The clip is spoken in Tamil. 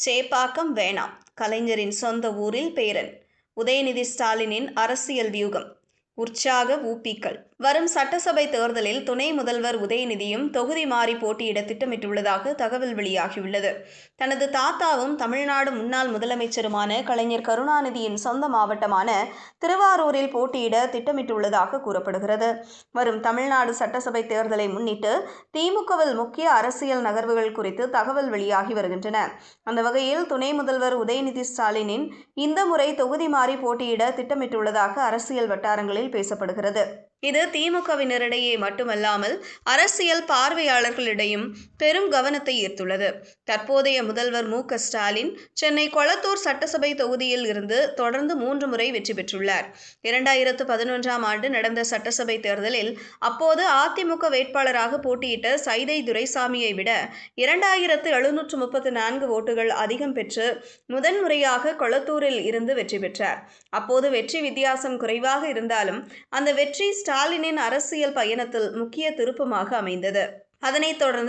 சேப்பாக்கம் வேணாம், கலைஞரின் சொந்த ஊரில் பேரன். உதயநிதி ஸ்டாலினின் அரசியல் வியூகம். உற்சாக ஊப்பிக்கள். வரும் சட்டசபை தேர்தலில் துணை முதல்வர் உதயநிதியும் தொகுதி மாறி போட்டியிட திட்டமிட்டுள்ளதாக தகவல் வெளியாகியுள்ளது. தனது தாத்தாவும் தமிழ்நாடு முன்னாள் முதலமைச்சருமான கலைஞர் கருணாநிதியின் சொந்த மாவட்டமான திருவாரூரில் போட்டியிட திட்டமிட்டுள்ளதாக கூறப்படுகிறது. வரும் தமிழ்நாடு சட்டசபை தேர்தலை முன்னிட்டு திமுகவில் முக்கிய அரசியல் நகர்வுகள் குறித்து தகவல் வெளியாகி வருகின்றன. அந்த வகையில் துணை முதல்வர் உதயநிதி ஸ்டாலினின் இந்த முறை தொகுதி மாறி போட்டியிட திட்டமிட்டுள்ளதாக அரசியல் வட்டாரங்களில் பேசப்படுகிறது. இது திமுகவினரிடையே மட்டுமல்லாமல் அரசியல் பார்வையாளர்களிடையும் பெரும் கவனத்தை ஈர்த்துள்ளது. தற்போதைய முதல்வர் மு. ஸ்டாலின் சென்னை கொளத்தூர் சட்டசபை தொகுதியில் இருந்து தொடர்ந்து 3 முறை வெற்றி பெற்றுள்ளார். 2011ஆம் ஆண்டு நடந்த சட்டசபை தேர்தலில் அப்போது அதிமுக வேட்பாளராக போட்டியிட்ட சைதை துரைசாமியை விட 2734 ஓட்டுகள் அதிகம் பெற்று முதன்முறையாக கொளத்தூரில் இருந்து வெற்றி பெற்றார். அப்போது வெற்றி வித்தியாசம் குறைவாக இருந்தாலும் அந்த வெற்றி ஸ்டாலினின் அரசியல் பயணத்தில் முக்கிய திருப்பமாக அமைந்தது. அதனைத் தொடர்ந்து